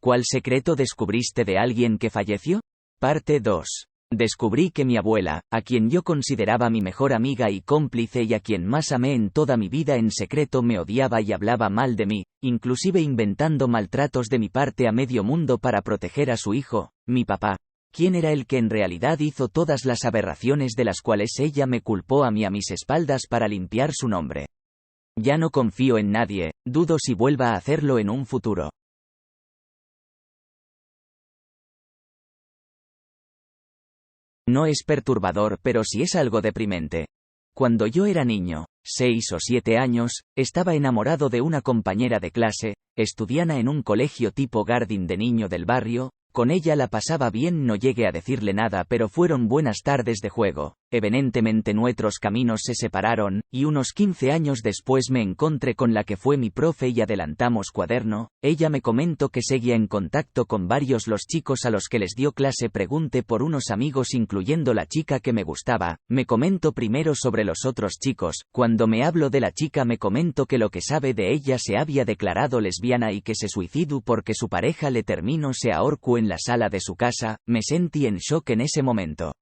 ¿Cuál secreto descubriste de alguien que falleció? Parte 2. Descubrí que mi abuela, a quien yo consideraba mi mejor amiga y cómplice y a quien más amé en toda mi vida, en secreto me odiaba y hablaba mal de mí, inclusive inventando maltratos de mi parte a medio mundo para proteger a su hijo, mi papá. ¿Quién era el que en realidad hizo todas las aberraciones de las cuales ella me culpó a mí a mis espaldas para limpiar su nombre? Ya no confío en nadie, dudo si vuelva a hacerlo en un futuro. No es perturbador, pero sí es algo deprimente. Cuando yo era niño, 6 o 7 años, estaba enamorado de una compañera de clase, estudiana en un colegio tipo Gardín de niño del barrio. Con ella la pasaba bien, no llegué a decirle nada, pero fueron buenas tardes de juego. Evidentemente nuestros caminos se separaron, y unos 15 años después me encontré con la que fue mi profe y adelantamos cuaderno. Ella me comentó que seguía en contacto con varios los chicos a los que les dio clase. Pregunté por unos amigos incluyendo la chica que me gustaba. Me comentó primero sobre los otros chicos. Cuando me habló de la chica me comentó que lo que sabe de ella se había declarado lesbiana y que se suicidó porque su pareja le terminó, se ahorcó en la sala de su casa. Me sentí en shock en ese momento.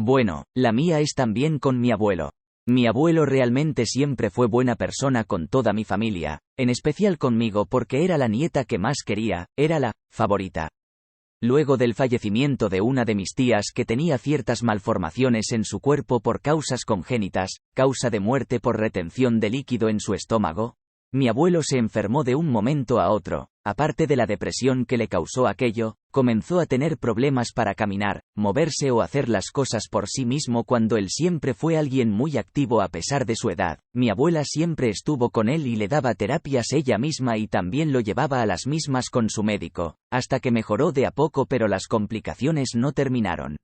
Bueno, la mía es también con mi abuelo. Mi abuelo realmente siempre fue buena persona con toda mi familia, en especial conmigo porque era la nieta que más quería, era la favorita. Luego del fallecimiento de una de mis tías que tenía ciertas malformaciones en su cuerpo por causas congénitas, causa de muerte por retención de líquido en su estómago, mi abuelo se enfermó de un momento a otro. Aparte de la depresión que le causó aquello, comenzó a tener problemas para caminar, moverse o hacer las cosas por sí mismo cuando él siempre fue alguien muy activo a pesar de su edad. Mi abuela siempre estuvo con él y le daba terapias ella misma y también lo llevaba a las mismas con su médico, hasta que mejoró de a poco, pero las complicaciones no terminaron.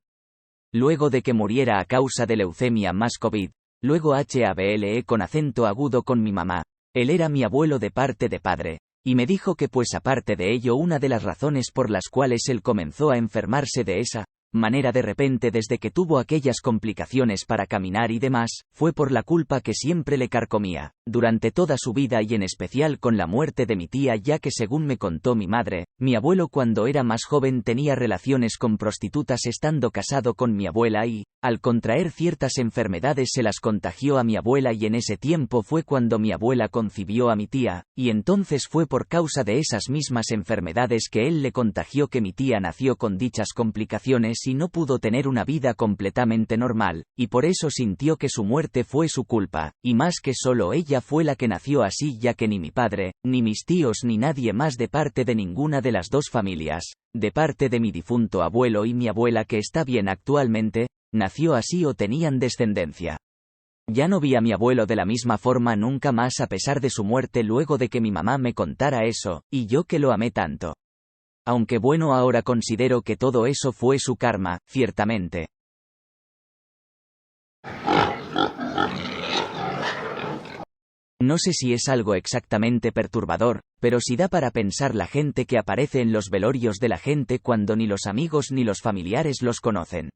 Luego de que muriera a causa de leucemia más COVID, luego HAVLE con acento agudo con mi mamá. Él era mi abuelo de parte de padre. Y me dijo que pues aparte de ello una de las razones por las cuales él comenzó a enfermarse de esa manera de repente desde que tuvo aquellas complicaciones para caminar y demás, fue por la culpa que siempre le carcomía, durante toda su vida y en especial con la muerte de mi tía, ya que según me contó mi madre, mi abuelo cuando era más joven tenía relaciones con prostitutas estando casado con mi abuela y, al contraer ciertas enfermedades se las contagió a mi abuela y en ese tiempo fue cuando mi abuela concibió a mi tía, y entonces fue por causa de esas mismas enfermedades que él le contagió que mi tía nació con dichas complicaciones y no pudo tener una vida completamente normal, y por eso sintió que su muerte fue su culpa, y más que solo ella fue la que nació así, ya que ni mi padre, ni mis tíos ni nadie más de parte de ninguna de las dos familias, de parte de mi difunto abuelo y mi abuela que está bien actualmente, nació así o tenían descendencia. Ya no vi a mi abuelo de la misma forma nunca más a pesar de su muerte luego de que mi mamá me contara eso, y yo que lo amé tanto. Aunque bueno, ahora considero que todo eso fue su karma, ciertamente. No sé si es algo exactamente perturbador, pero sí da para pensar la gente que aparece en los velorios de la gente cuando ni los amigos ni los familiares los conocen.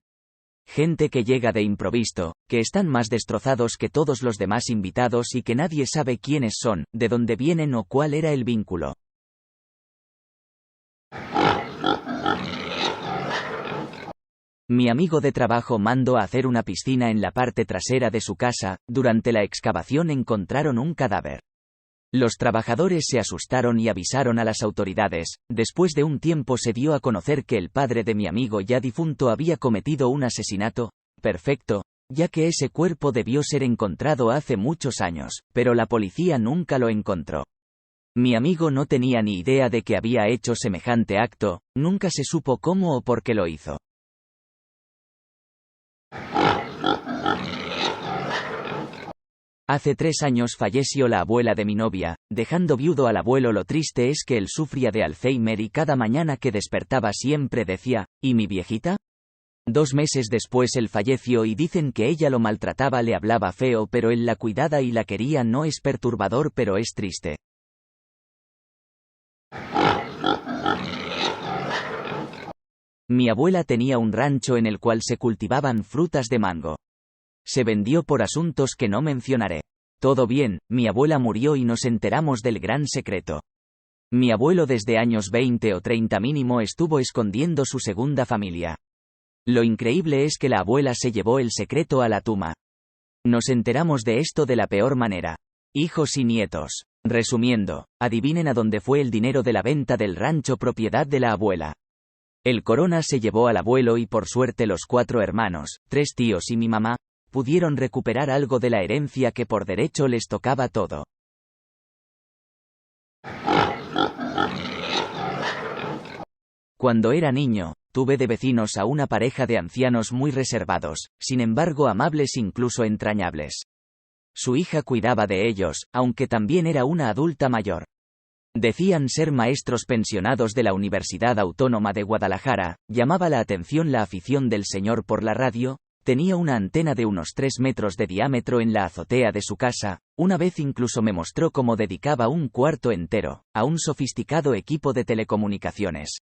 Gente que llega de improviso, que están más destrozados que todos los demás invitados y que nadie sabe quiénes son, de dónde vienen o cuál era el vínculo. Mi amigo de trabajo mandó a hacer una piscina en la parte trasera de su casa. Durante la excavación encontraron un cadáver. Los trabajadores se asustaron y avisaron a las autoridades. Después de un tiempo se dio a conocer que el padre de mi amigo ya difunto había cometido un asesinato perfecto, ya que ese cuerpo debió ser encontrado hace muchos años, pero la policía nunca lo encontró. Mi amigo no tenía ni idea de que había hecho semejante acto, nunca se supo cómo o por qué lo hizo. Hace 3 años falleció la abuela de mi novia, dejando viudo al abuelo. Lo triste es que él sufría de Alzheimer y cada mañana que despertaba siempre decía, ¿y mi viejita? 2 meses después él falleció y dicen que ella lo maltrataba, le hablaba feo, pero él la cuidaba y la quería. No es perturbador, pero es triste. Mi abuela tenía un rancho en el cual se cultivaban frutas de mango. Se vendió por asuntos que no mencionaré. Todo bien, mi abuela murió y nos enteramos del gran secreto. Mi abuelo desde años 20 o 30 mínimo estuvo escondiendo su segunda familia. Lo increíble es que la abuela se llevó el secreto a la tumba. Nos enteramos de esto de la peor manera. Hijos y nietos. Resumiendo, adivinen a dónde fue el dinero de la venta del rancho propiedad de la abuela. El corona se llevó al abuelo y por suerte los 4 hermanos, 3 tíos y mi mamá, pudieron recuperar algo de la herencia que por derecho les tocaba todo. Cuando era niño, tuve de vecinos a una pareja de ancianos muy reservados, sin embargo amables incluso entrañables. Su hija cuidaba de ellos, aunque también era una adulta mayor. Decían ser maestros pensionados de la Universidad Autónoma de Guadalajara, llamaba la atención la afición del señor por la radio, tenía una antena de unos 3 metros de diámetro en la azotea de su casa, una vez incluso me mostró cómo dedicaba un cuarto entero a un sofisticado equipo de telecomunicaciones.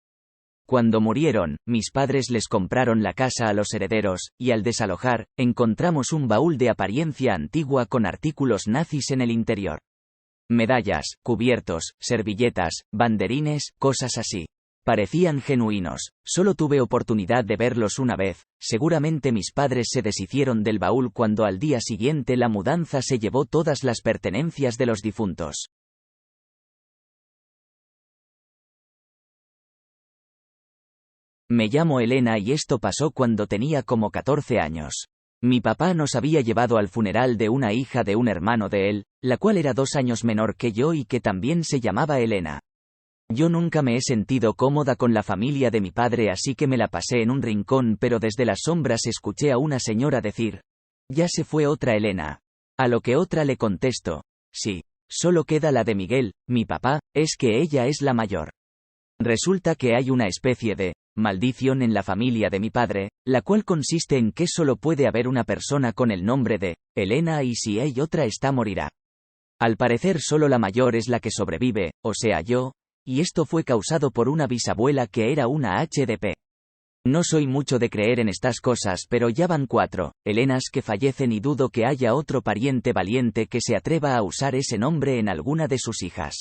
Cuando murieron, mis padres les compraron la casa a los herederos, y al desalojar, encontramos un baúl de apariencia antigua con artículos nazis en el interior. Medallas, cubiertos, servilletas, banderines, cosas así. Parecían genuinos, solo tuve oportunidad de verlos una vez, seguramente mis padres se deshicieron del baúl cuando al día siguiente la mudanza se llevó todas las pertenencias de los difuntos. Me llamo Elena y esto pasó cuando tenía como 14 años. Mi papá nos había llevado al funeral de una hija de un hermano de él, la cual era 2 años menor que yo y que también se llamaba Elena. Yo nunca me he sentido cómoda con la familia de mi padre, así que me la pasé en un rincón, pero desde las sombras escuché a una señora decir: «Ya se fue otra Elena». A lo que otra le contesto: «Sí, solo queda la de Miguel, mi papá, es que ella es la mayor». Resulta que hay una especie de maldición en la familia de mi padre, la cual consiste en que solo puede haber una persona con el nombre de Elena y si hay otra esta morirá. Al parecer solo la mayor es la que sobrevive, o sea yo, y esto fue causado por una bisabuela que era una HDP. No soy mucho de creer en estas cosas, pero ya van 4 Elenas que fallecen y dudo que haya otro pariente valiente que se atreva a usar ese nombre en alguna de sus hijas.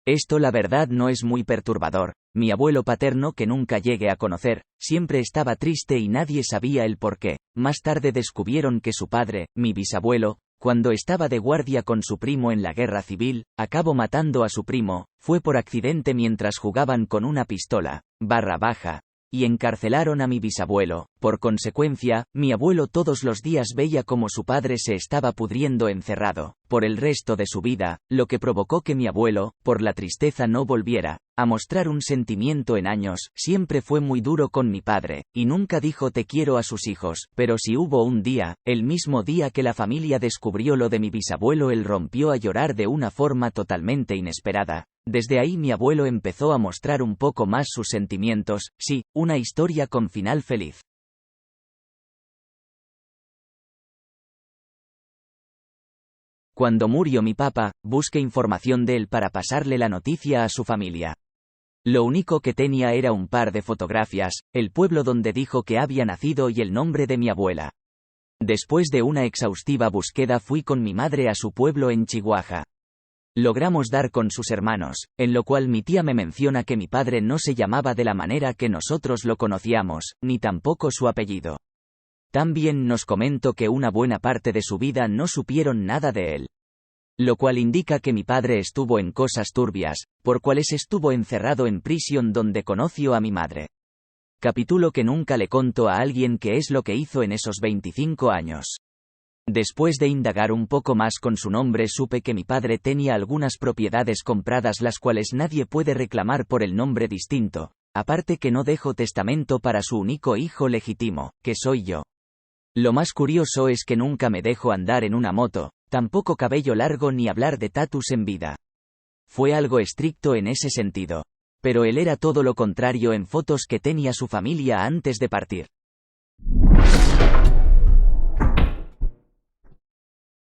Esto la verdad no es muy perturbador. Mi abuelo paterno, que nunca llegué a conocer, siempre estaba triste y nadie sabía el por qué. Más tarde descubrieron que su padre, mi bisabuelo, cuando estaba de guardia con su primo en la guerra civil, acabó matando a su primo, fue por accidente mientras jugaban con una pistola, /baja, y encarcelaron a mi bisabuelo. Por consecuencia, mi abuelo todos los días veía como su padre se estaba pudriendo encerrado, por el resto de su vida, lo que provocó que mi abuelo, por la tristeza, no volviera a mostrar un sentimiento en años. Siempre fue muy duro con mi padre, y nunca dijo te quiero a sus hijos, pero si hubo un día, el mismo día que la familia descubrió lo de mi bisabuelo, él rompió a llorar de una forma totalmente inesperada. Desde ahí mi abuelo empezó a mostrar un poco más sus sentimientos. Sí, una historia con final feliz. Cuando murió mi papá, busqué información de él para pasarle la noticia a su familia. Lo único que tenía era un par de fotografías, el pueblo donde dijo que había nacido y el nombre de mi abuela. Después de una exhaustiva búsqueda fui con mi madre a su pueblo en Chihuahua. Logramos dar con sus hermanos, en lo cual mi tía me menciona que mi padre no se llamaba de la manera que nosotros lo conocíamos, ni tampoco su apellido. También nos comentó que una buena parte de su vida no supieron nada de él. Lo cual indica que mi padre estuvo en cosas turbias, por cuales estuvo encerrado en prisión donde conoció a mi madre. Capítulo que nunca le contó a alguien qué es lo que hizo en esos 25 años. Después de indagar un poco más con su nombre supe que mi padre tenía algunas propiedades compradas las cuales nadie puede reclamar por el nombre distinto, aparte que no dejó testamento para su único hijo legítimo, que soy yo. Lo más curioso es que nunca me dejó andar en una moto, tampoco cabello largo ni hablar de tatus en vida. Fue algo estricto en ese sentido. Pero él era todo lo contrario en fotos que tenía su familia antes de partir.